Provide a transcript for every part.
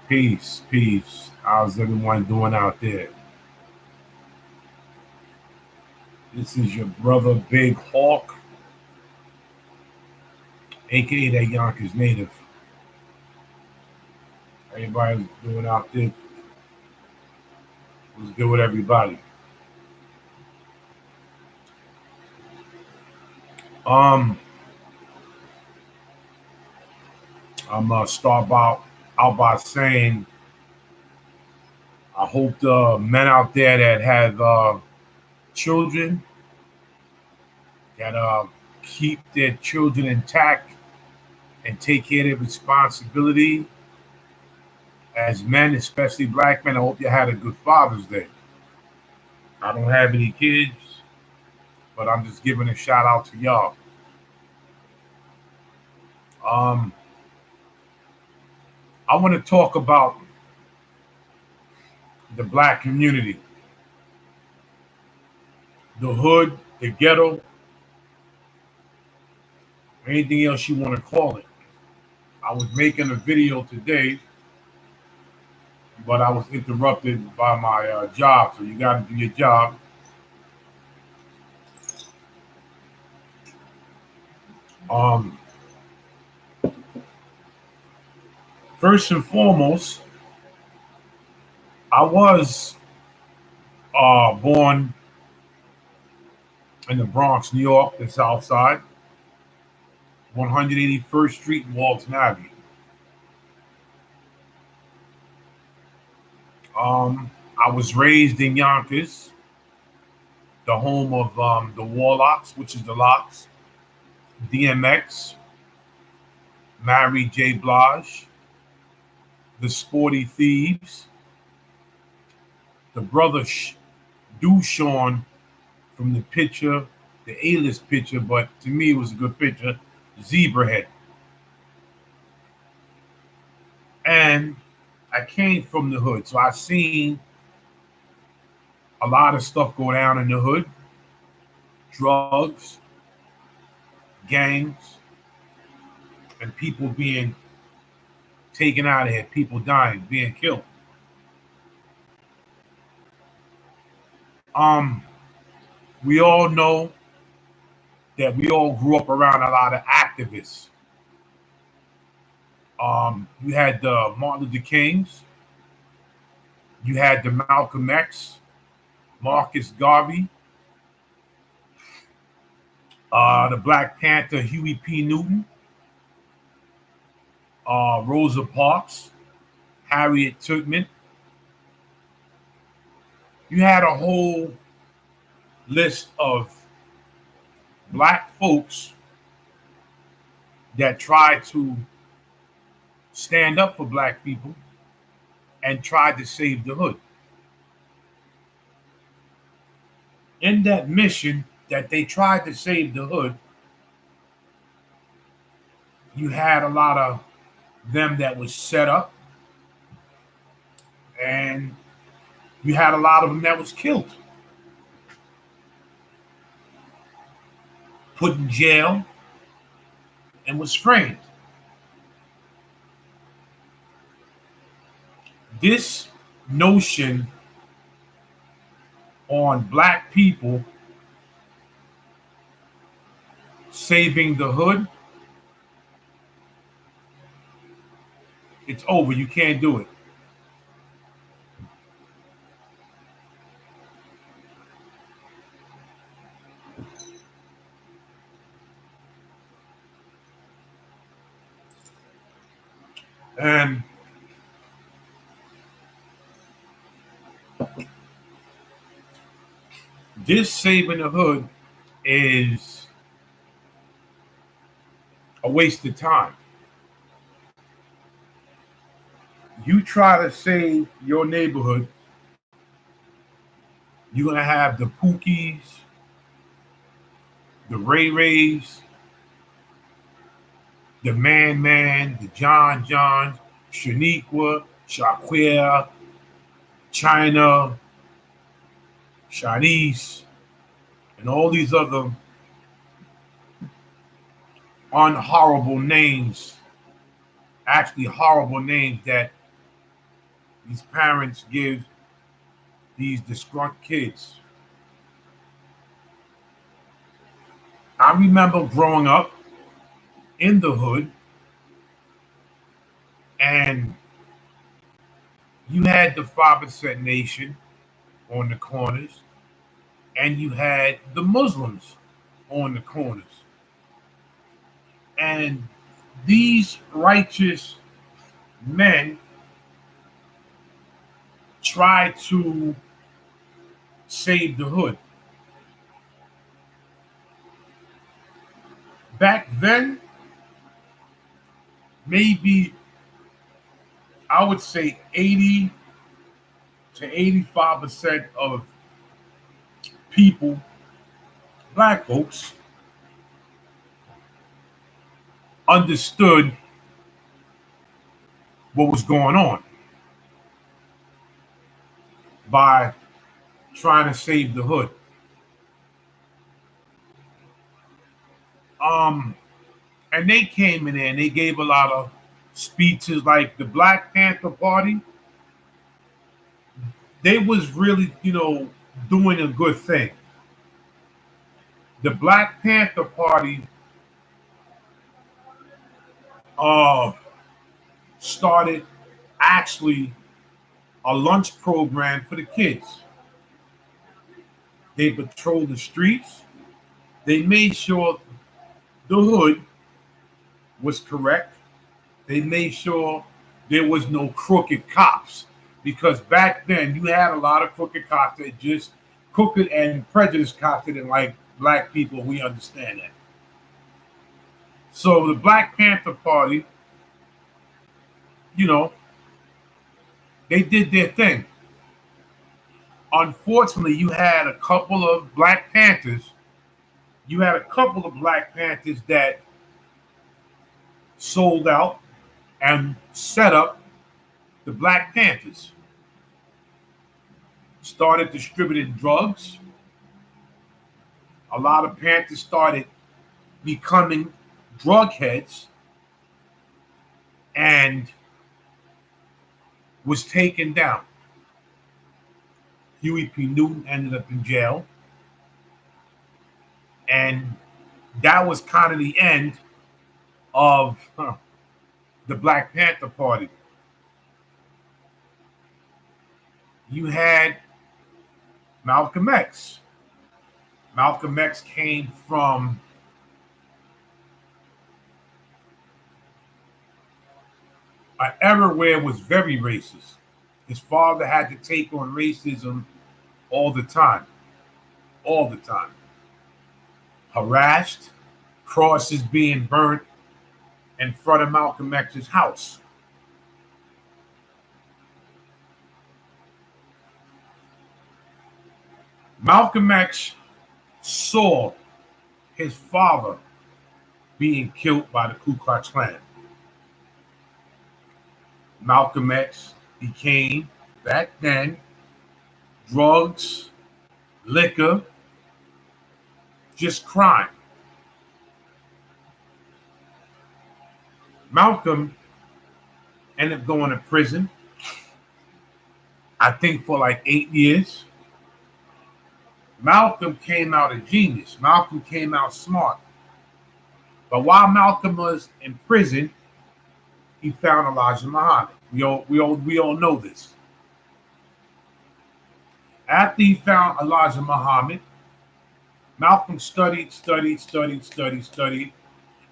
Peace, peace. How's everyone doing out there? This is your brother Big Hawk, aka that Yonkers native. Everybody's doing out there. What's good with everybody? Um, I'm gonna start out by saying I hope the men out there that have children that keep their children intact and take care of their responsibility as men, especially black men. I hope you had a good Father's Day. I don't have any kids, but I'm just giving a shout out to y'all. Um, I want to talk about the black community, the hood, the ghetto, anything else you want to call it. I was making a video today, but I was interrupted by my job. So you got to do your job. Um, First and foremost, I was born in the Bronx, New York, the South Side, 181st Street and Walton Avenue. I was raised in Yonkers, the home of the Warlocks, which is the Locks, DMX, Mary J. Blige, the Sporty Thieves, the brother Dushawn from the picture, the A-list picture, but to me it was a good picture, Zebrahead. And I came from the hood, so I seen a lot of stuff go down in the hood, drugs, gangs, and people being taken out of here, people dying, being killed. Um, we all know that we all grew up around a lot of activists. You had the Martin Luther Kings, you had the Malcolm X, Marcus Garvey, the Black Panther Huey P. Newton, Rosa Parks, Harriet Tubman. You had a whole list of black folks that tried to stand up for black people and tried to save the hood. In that mission that they tried to save the hood, you had a lot of them that was set up, and you had a lot of them that was killed, put in jail, and was framed. This notion on black people saving the hood, it's over. You can't do it. And this saving the hood is a waste of time. You try to save your neighborhood, you're gonna have the Pookies, the Ray Rays, the Man, the John, Shaniqua, Shaquia, China, Shanice, and all these other unhorrible names, actually horrible names that These parents give these distraught kids. I remember growing up in the hood, and you had the 5% Nation on the corners, and you had the Muslims on the corners. And these righteous men tried to save the hood. Back then, maybe I would say 80 to 85% of people, black folks, understood what was going on by trying to save the hood. Um, and they came in there and they gave a lot of speeches like the Black Panther Party. They was really, doing a good thing. The Black Panther Party uh, started actually a lunch program for the kids. They patrolled the streets. They made sure the hood was correct. They made sure there was no crooked cops, because back then you had a lot of crooked cops that just crooked and prejudiced cops that didn't like black people. We understand that. So the Black Panther Party, you know, they did their thing. Unfortunately, you had a couple of Black Panthers. You had a couple of Black Panthers that sold out and set up the Black Panthers. Started distributing drugs. A lot of Panthers started becoming drug heads and was taken down. Huey P. Newton ended up in jail. And that was kind of the end of the Black Panther Party. You had Malcolm X. Malcolm X came from an era where it was very racist. His father had to take on racism all the time. All the time. Harassed, crosses being burnt in front of Malcolm X's house. Malcolm X saw his father being killed by the Ku Klux Klan. Malcolm X became, back then, drugs, liquor, just crime. Malcolm ended up going to prison, I think for like 8 years. Malcolm came out a genius. Malcolm came out smart. But while Malcolm was in prison, he found Elijah Muhammad. We all know this. After he found Elijah Muhammad, Malcolm studied,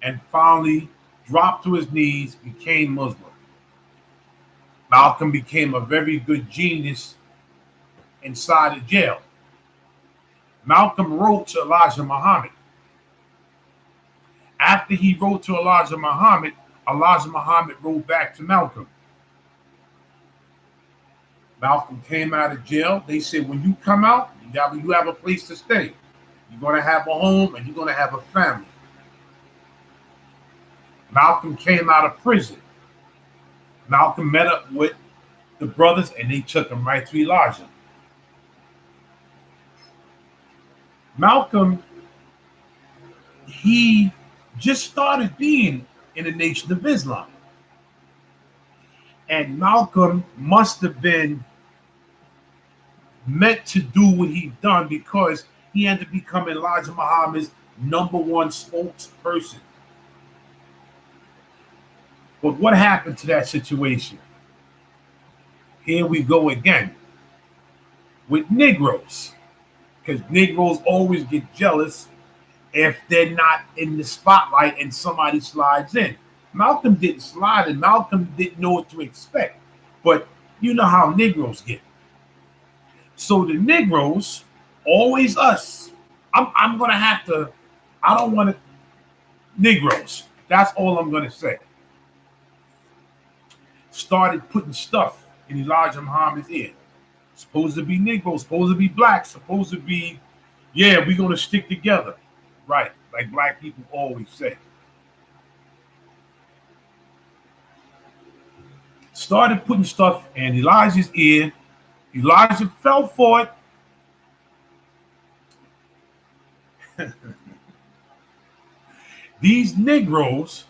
and finally dropped to his knees, became Muslim. Malcolm became a very good genius inside the jail. Malcolm wrote to Elijah Muhammad. After he wrote to Elijah Muhammad wrote back to Malcolm. Malcolm came out of jail. They said, when you come out, you have a place to stay. You're going to have a home and you're going to have a family. Malcolm came out of prison. Malcolm met up with the brothers and they took him right to Elijah. Malcolm, he just started being in the Nation of Islam. And Malcolm must have been meant to do what he done because he ended up becoming Elijah Muhammad's number one spokesperson. But what happened to that situation? Here we go again with Negroes. Because Negroes always get jealous if they're not in the spotlight and somebody slides in. Malcolm didn't slide in. Malcolm didn't know what to expect. But you know how Negroes get. So the Negroes, always us. I'm going to have to, I don't want to, Negroes. That's all I'm going to say. Started putting stuff in Elijah Muhammad's ear. Supposed to be Negroes, supposed to be black, supposed to be, yeah, we're going to stick together. Right, like black people always say. Started putting stuff in Elijah's ear. Elijah fell for it. These Negroes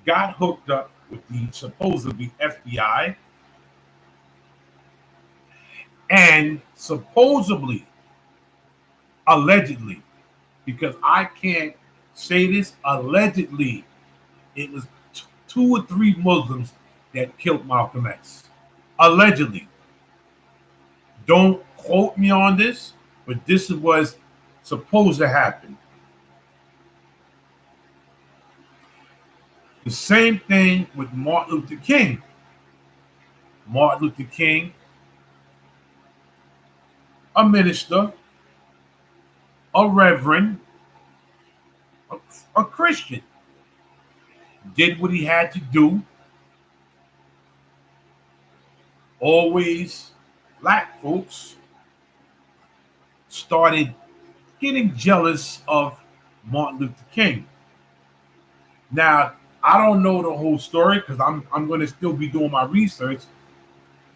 got hooked up with the supposedly FBI and supposedly, allegedly, because I can't say this, allegedly, it was two or three Muslims that killed Malcolm X. Allegedly. Don't quote me on this, but this was supposed to happen. The same thing with Martin Luther King. Martin Luther King, a minister, a reverend, a Christian, did what he had to do. Always black folks started getting jealous of Martin Luther King. Now, I don't know the whole story because I'm going to still be doing my research,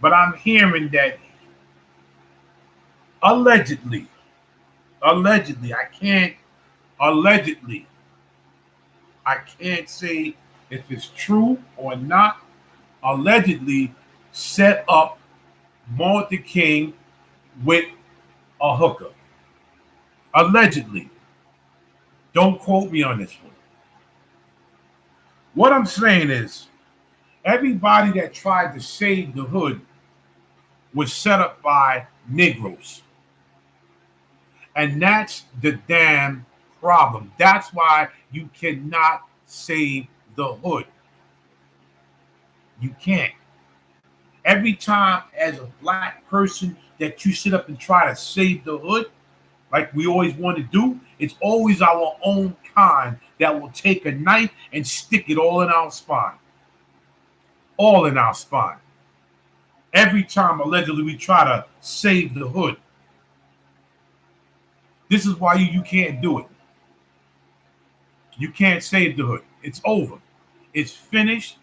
but I'm hearing that allegedly, allegedly, I can't say if it's true or not, allegedly set up Martin Luther King with a hooker. Allegedly. Don't quote me on this one. What I'm saying is, everybody that tried to save the hood was set up by Negroes. And that's the damn problem. That's why you cannot save the hood. You can't. Every time, as a black person, that you sit up and try to save the hood, like we always want to do, it's always our own kind that will take a knife and stick it all in our spine. All in our spine. Every time, allegedly, we try to save the hood. This is why you can't do it. You can't save the hood. It's over. It's finished.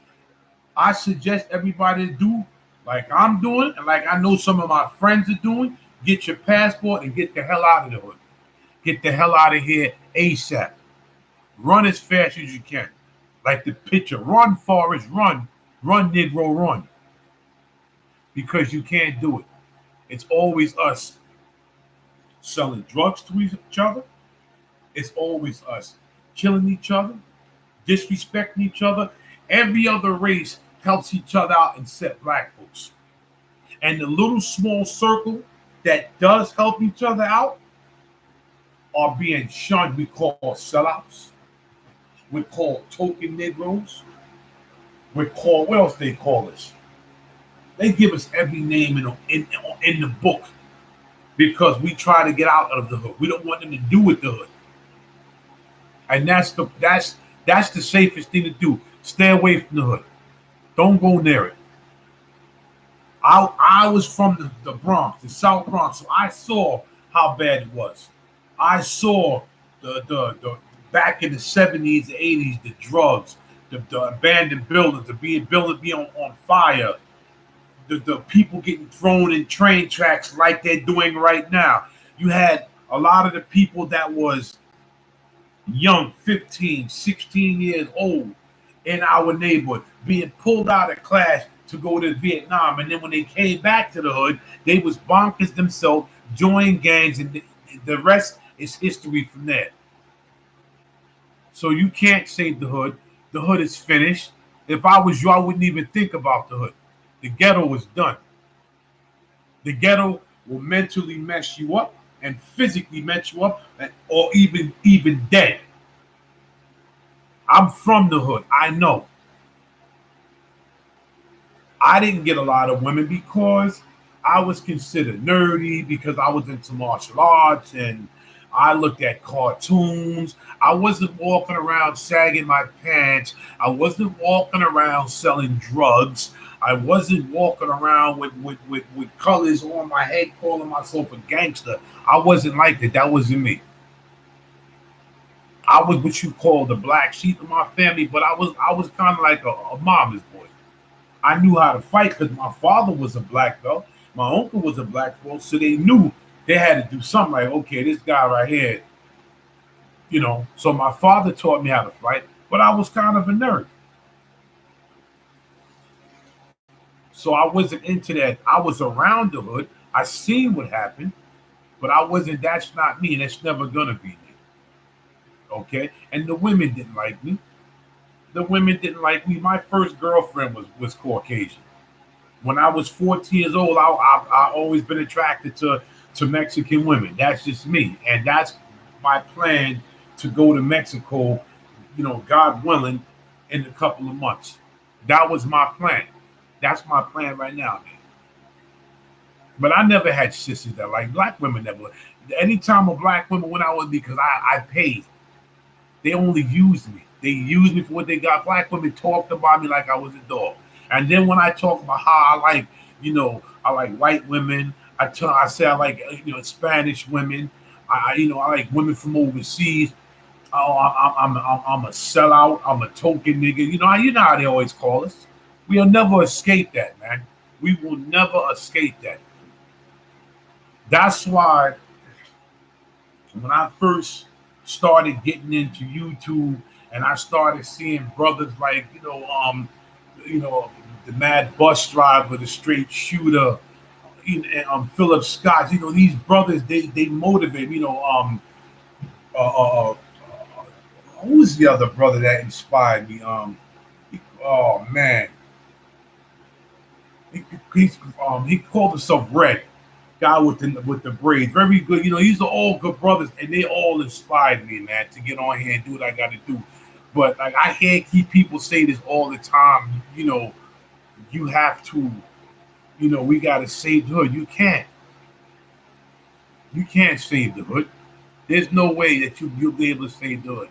I suggest everybody to do like I'm doing, and like I know some of my friends are doing. Get your passport and get the hell out of the hood. Get the hell out of here ASAP. Run as fast as you can. Like the picture. Run, Forrest, run. Run, Negro, run. Because you can't do it. It's always us selling drugs to each other. It's always us killing each other, disrespecting each other. Every other race helps each other out except black folks. And the little small circle that does help each other out are being shunned. We call sellouts. We call token Negroes. We call, what else they call us? They give us every name in the book because we try to get out of the hood. We don't want them to do with the hood. And that's the safest thing to do. Stay away from the hood. Don't go near it. I was from the Bronx, the South Bronx, so I saw how bad it was. I saw the back in the 70s, the 80s, the drugs, the abandoned buildings, buildings being on fire, the people getting thrown in train tracks like they're doing right now. You had a lot of the people that was young, 15, 16 years old, in our neighborhood, being pulled out of class to go to Vietnam. And then when they came back to the hood, they was bonkers themselves, joined gangs, and the rest is history from there. So you can't save the hood. The hood is finished. If I was you, I wouldn't even think about the hood. The ghetto is done. The ghetto will mentally mess you up and physically mess you up, or even dead. I'm from the hood. I know. I didn't get a lot of women because I was considered nerdy because I was into martial arts and I looked at cartoons. I wasn't walking around sagging my pants. I wasn't walking around selling drugs. I wasn't walking around with colors on my head calling myself a gangster. I wasn't like that. That wasn't me. I was what you call the black sheep of my family, but I was kind of like a mama's boy. I knew how to fight because my father was a black belt, my uncle was a black belt, so they knew they had to do something like, okay, this guy right here, So my father taught me how to fight, but I was kind of a nerd, so I wasn't into that. I was around the hood, I seen what happened, but I wasn't. That's not me, and that's never gonna be me. Okay, and the women didn't like me. The women didn't like me. My first girlfriend was Caucasian. When I was 14 years old, I always been attracted to Mexican women. That's just me, and that's my plan to go to Mexico. God willing, in a couple of months. That was my plan. That's my plan right now, man. But I never had sisters that like black women. Never. Anytime a black woman went out with me, because I paid, they only used me. They used me for what they got. Black women talked about me like I was a dog. And then when I talk about how I like white women. I say I like Spanish women. I like women from overseas. Oh, I'm a sellout. I'm a token nigga. You know how they always call us. We'll never escape that, man. We will never escape that. That's why when I first started getting into YouTube and I started seeing brothers like you know the mad bus driver, the straight shooter, Philip Scott. These brothers they motivate. Uh, uh, who's the other brother that inspired me? Oh man, he, he called himself Red. Guy with the braids, very good. These are all good brothers, and they all inspired me, man, to get on here and do what I got to do. But like I hear people say this all the time. You have to. We got to save the hood. You can't. You can't save the hood. There's no way that you'll be able to save the hood.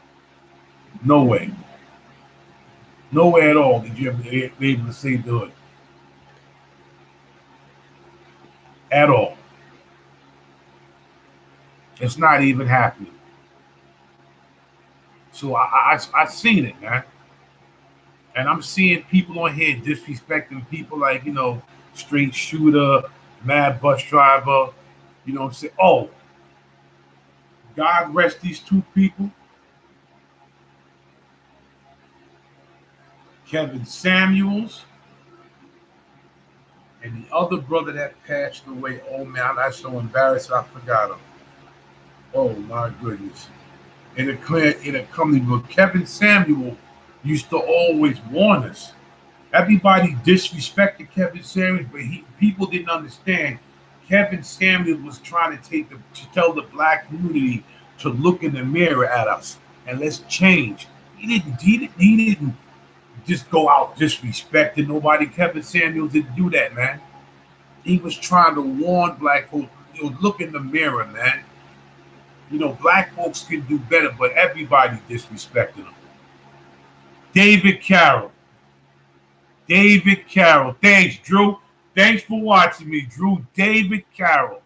No way. No way at all that you'll be able to save the hood at all. It's not even happening. So I seen it, man. And I'm seeing people on here disrespecting people like, straight shooter, mad bus driver, say, oh, God rest these two people, Kevin Samuels and the other brother that passed away. Oh man, I'm so embarrassed I forgot him. Oh my goodness. In a company, but Kevin Samuel used to always warn us. Everybody disrespected Kevin Samuels, but people didn't understand. Kevin Samuels was trying to tell the black community to look in the mirror at us and let's change. He didn't just go out disrespecting nobody. Kevin Samuels didn't do that, man. He was trying to warn black folks, look in the mirror, man. Black folks can do better, but everybody disrespected them. David Carroll. David Carroll. Thanks, Drew. Thanks for watching me, Drew. David Carroll.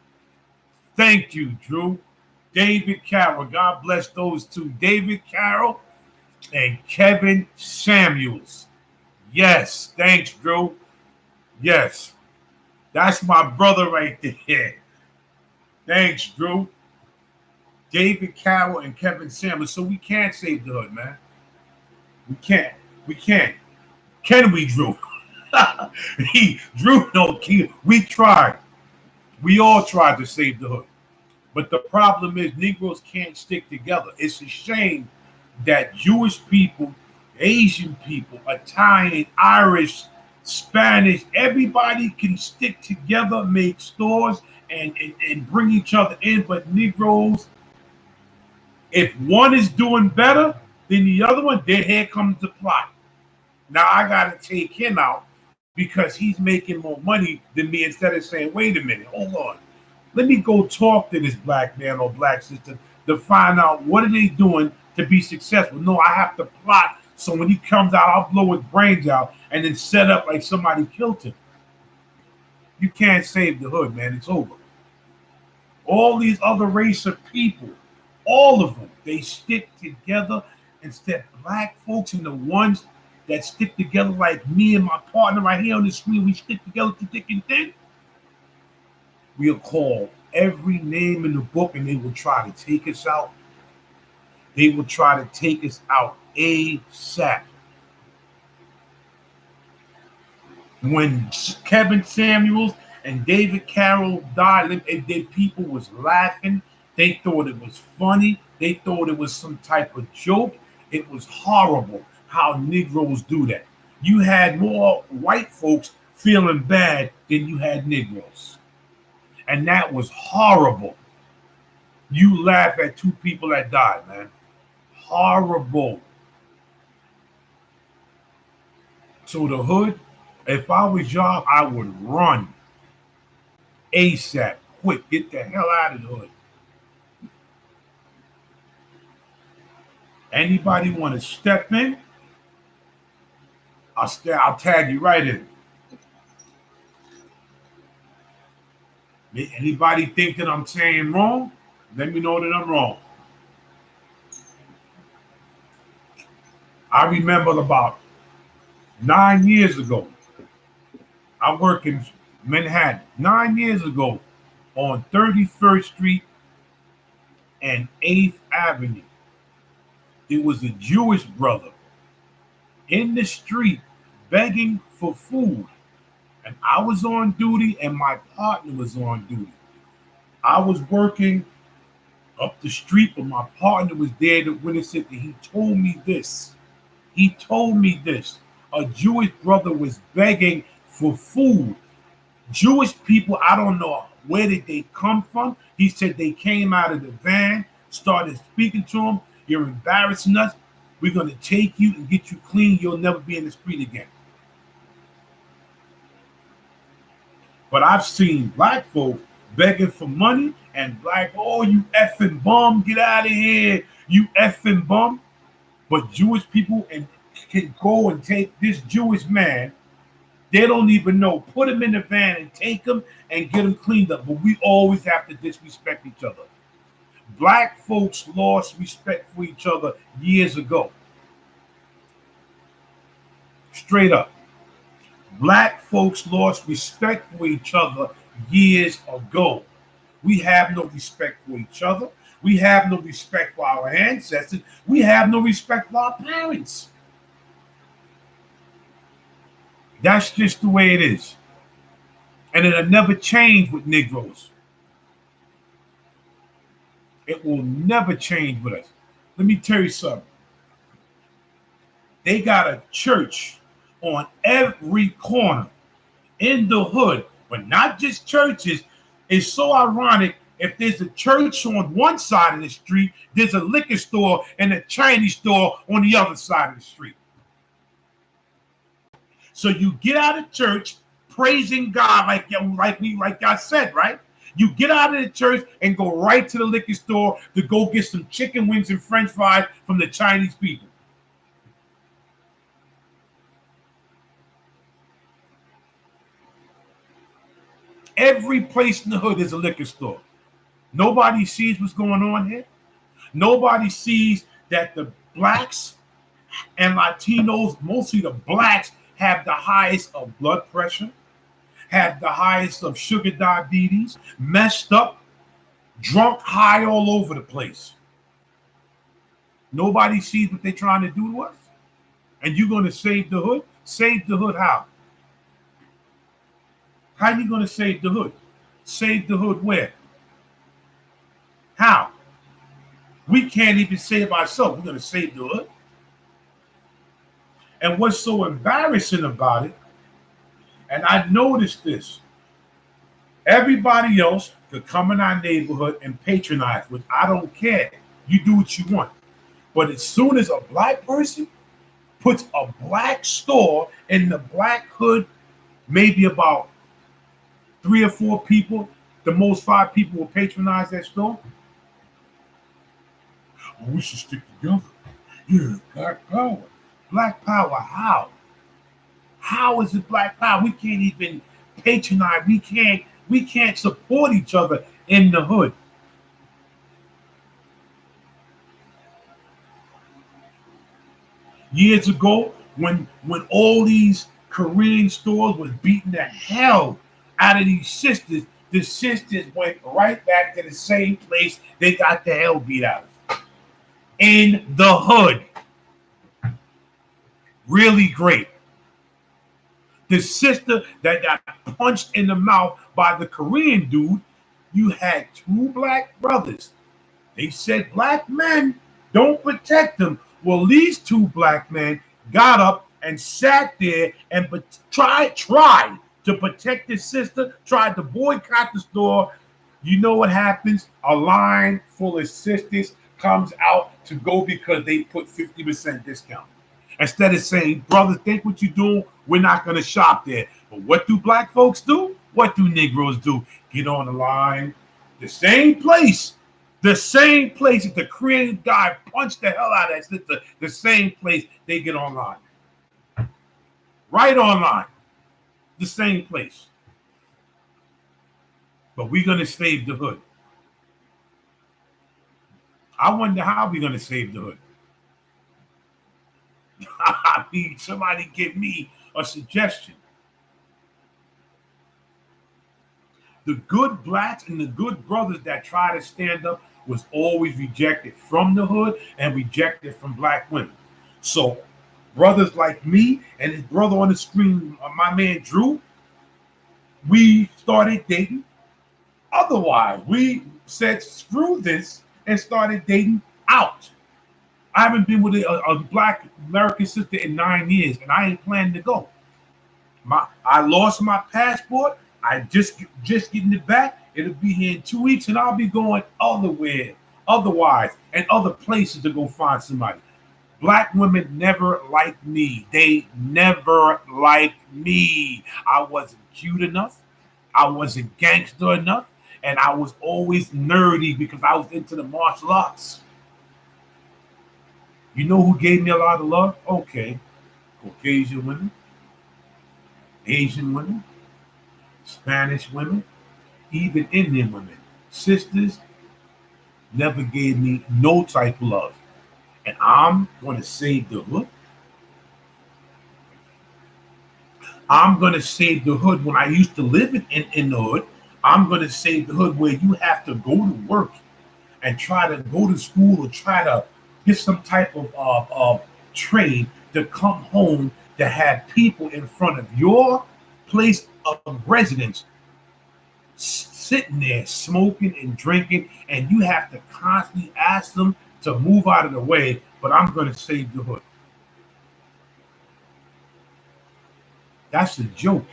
Thank you, Drew. David Carroll. God bless those two. David Carroll and Kevin Samuels. Yes. Thanks, Drew. Yes. That's my brother right there. Thanks, Drew. David Carroll and Kevin Samuels. So we can't save the hood, man. We can't. We can't. Can we, Drew? Drew, no, we tried. We all tried to save the hood. But the problem is Negroes can't stick together. It's a shame that Jewish people, Asian people, Italian, Irish, Spanish, everybody can stick together, make stores, and bring each other in. But Negroes, if one is doing better than the other one, then here comes the plot. Now I got to take him out because he's making more money than me instead of saying, wait a minute, hold on. Let me go talk to this black man or black sister to find out what are they doing to be successful. No, I have to plot so when he comes out, I'll blow his brains out and then set up like somebody killed him. You can't save the hood, man. It's over. All these other race of people, all of them, they stick together. Instead, black folks and the ones that stick together like me and my partner right here on the screen, we stick together to thick and thin. We'll call every name in the book and they will try to take us out. They will try to take us out ASAP. When Kevin Samuels and David Carroll died, people was laughing. They thought it was funny. They thought it was some type of joke. It was horrible how Negroes do that. You had more white folks feeling bad than you had Negroes. And that was horrible. You laugh at two people that died, man. Horrible. So the hood, if I was y'all, I would run ASAP, quick, get the hell out of the hood. Anybody want to step in? I'll tag you right in. Anybody think that I'm saying wrong? Let me know that I'm wrong. I remember about 9 years ago, I work in Manhattan. 9 years ago on 31st Street and 8th Avenue, it was a Jewish brother in the street begging for food. And I was on duty and my partner was on duty. I was working up the street, but my partner was there to witness it. And he told me this. He told me this. A Jewish brother was begging for food. Jewish people, I don't know where did they come from. He said they came out of the van, started speaking to him. You're embarrassing us. We're going to take you and get you clean. You'll never be in the street again. But I've seen black folks begging for money and black, oh, you effing bum, get out of here, you effing bum. But Jewish people can go and take this Jewish man. They don't even know. Put him in the van and take him and get him cleaned up. But we always have to disrespect each other. Black folks lost respect for each other years ago. Straight up. Black folks lost respect for each other years ago. We have no respect for each other. We have no respect for our ancestors. We have no respect for our parents. That's just the way it is. And it'll never change with Negroes. It will never change with us. Let me tell you something. They got a church on every corner in the hood, but not just churches. It's so ironic. If there's a church on one side of the street, there's a liquor store and a Chinese store on the other side of the street. So you get out of church praising God like I said, right? You get out of the church and go right to the liquor store to go get some chicken wings and French fries from the Chinese people. Every place in the hood is a liquor store. Nobody sees what's going on here. Nobody sees that the blacks and Latinos, mostly the blacks, have the highest of blood pressure, have the highest of sugar diabetes, messed up, drunk, high all over the place. Nobody sees what they're trying to do to us. And you're going to save the hood? Save the hood how? How are you going to save the hood? Save the hood where? How? We can't even save ourselves. We're going to save the hood. And what's so embarrassing about it, and I noticed this, everybody else could come in our neighborhood and patronize, which I don't care. You do what you want. But as soon as a black person puts a black store in the black hood, maybe about 3 or 4 people, the most 5 people will patronize that store. Oh, we should stick together. Yeah, black power. Black power, how? How is it black power? We can't even patronize. We can't support each other in the hood. Years ago, when all these Korean stores was beating the hell out of these sisters, the sisters went right back to the same place they got the hell beat out of. In the hood. Really great. The sister that got punched in the mouth by the Korean dude, you had 2 black brothers. They said black men don't protect them. Well, these 2 black men got up and sat there and tried to protect his sister, tried to boycott the store. You know what happens? A line full of sisters comes out to go because they put 50% discount. Instead of saying, brother, think what you're doing, we're not going to shop there. But what do black folks do? What do Negroes do? Get on the line. The same place that the Korean guy punched the hell out of that sister, the same place they get online. Right online. The same place. But we're going to save the hood. I wonder how we're going to save the hood. I need somebody give me a suggestion. The good blacks and the good brothers that try to stand up was always rejected from the hood and rejected from black women. So brothers like me and his brother on the screen, my man Drew, we started dating. Otherwise, we said screw this and started dating out. I haven't been with a black American sister in 9 years, and I ain't planning to go. I lost my passport. I just getting it back. It'll be here in 2 weeks, and I'll be going otherwise, and other places to go find somebody. Black women never liked me. They never liked me. I wasn't cute enough. I wasn't gangster enough, and I was always nerdy because I was into the martial arts. You know who gave me a lot of love? Okay. Caucasian women, Asian women, Spanish women, even Indian women. Sisters never gave me no type of love. And I'm going to save the hood. I'm going to save the hood when I used to live in the hood. I'm going to save the hood where you have to go to work and try to go to school or try to get some type of trade to come home to have people in front of your place of residence sitting there smoking and drinking, and you have to constantly ask them to move out of the way, but I'm going to save the hood. That's a joke.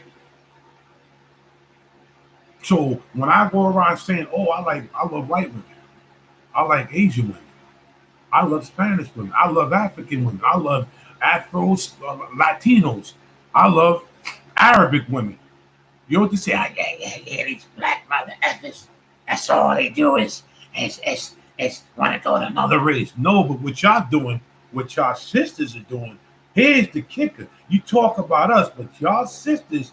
So when I go around saying, oh, I love white women, I like Asian women, I love Spanish women. I love African women. I love Afros, Latinos. I love Arabic women. You know what they say? Yeah, these black mother effers. That's all they do is want to go to another race. No, but what y'all doing, what y'all sisters are doing, here's the kicker. You talk about us, but y'all sisters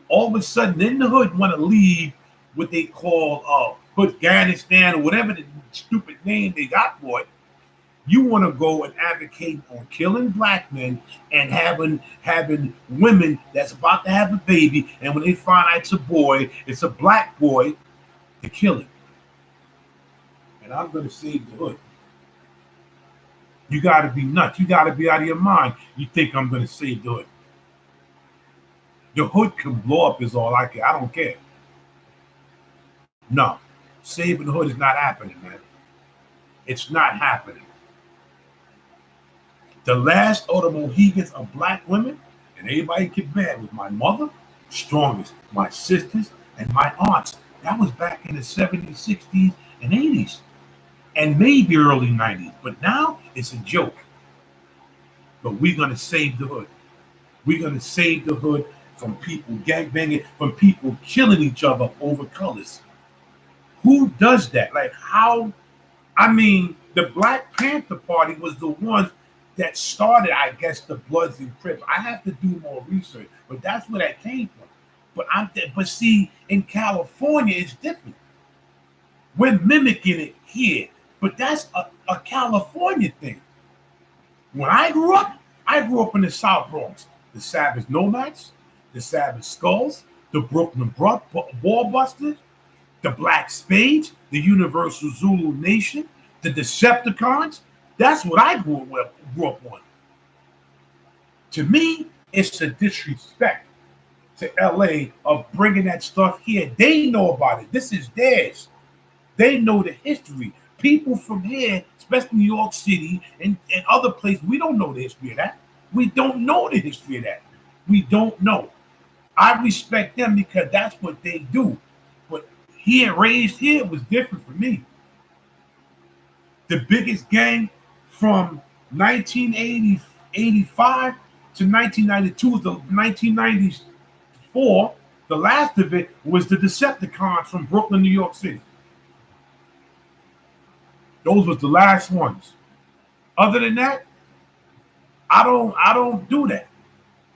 all of a sudden in the hood want to leave what they call Afghanistan or whatever the stupid name they got for it. You want to go and advocate on killing black men and having women that's about to have a baby, and when they find out it's a black boy, to kill him. And I'm going to save the hood. You got to be nuts. You got to be out of your mind. You think I'm going to save the hood. The hood can blow up is all I care. I don't care. No. Saving the hood is not happening, man. It's not happening. The last of the Mohegans of black women, and everybody get mad, was my mother, strongest, my sisters, and my aunts. That was back in the 70s, 60s, and 80s, and maybe early 90s. But now it's a joke. But we're going to save the hood. We're going to save the hood from people gangbanging, from people killing each other over colors. Who does that? Like, how? I mean, the Black Panther Party was the ones that started, I guess, the Bloods and Crips. I have to do more research, but that's where that came from. But see, in California, it's different. We're mimicking it here, but that's a California thing. When I grew up in the South Bronx. The Savage Nomads, the Savage Skulls, the Brooklyn Ball Busters, the Black Spades, the Universal Zulu Nation, the Decepticons. That's what I grew up on. To me, it's a disrespect to LA of bringing that stuff here. They know about it. This is theirs. They know the history. People from here, especially New York City and other places, we don't know the history of that. We don't know the history of that. We don't know. I respect them because that's what they do. But raised here was different for me. The biggest gang from 1985 to 1992, the 1994, the last of it was the Decepticons from Brooklyn, New York City. Those were the last ones. Other than that, I don't do that.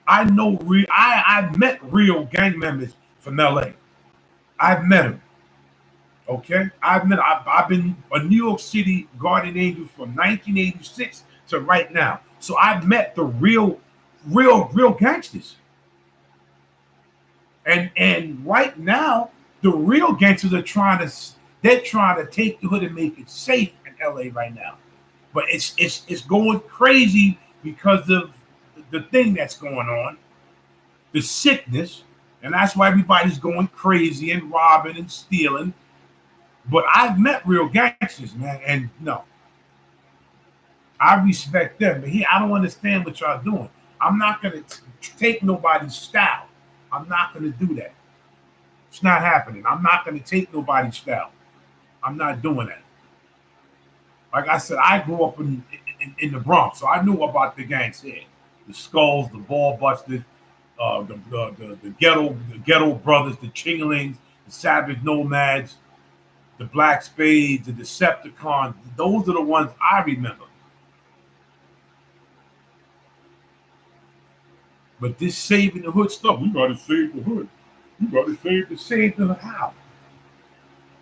I know I've met real gang members from LA. I've met them. Okay, I've been a New York City guardian angel from 1986 to right now. So I've met the real gangsters. And right now, the real gangsters are trying to take the hood and make it safe in LA right now. But it's going crazy because of the thing that's going on, the sickness, and that's why everybody's going crazy and robbing and stealing. But I've met real gangsters, man, and no, I respect them. But here, I don't understand what y'all doing. I'm not gonna take nobody's style. I'm not gonna do that. It's not happening. I'm not gonna take nobody's style. I'm not doing that. Like I said, I grew up in the Bronx, so I knew about the gangs here. The Skulls, the Ball Busters, the ghetto brothers, the Chinglings, the Savage Nomads, the Black Spades, the Decepticons. Those are the ones I remember. But this saving the hood stuff, we gotta save the hood. We gotta save the hood. How?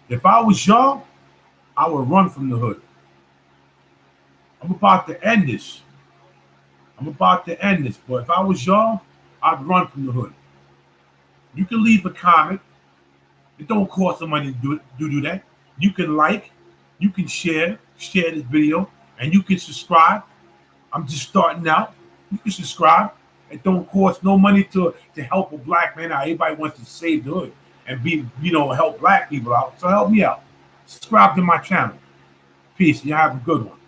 If I was young, I would run from the hood. I'm about to end this. But if I was young, I'd run from the hood. You can leave a comment. It don't cost some money to do that. You can like, you can share this video, and you can subscribe. I'm just starting out. You can subscribe. It don't cost no money to help a black man out. Everybody wants to save the hood and help black people out. So help me out. Subscribe to my channel. Peace. You have a good one.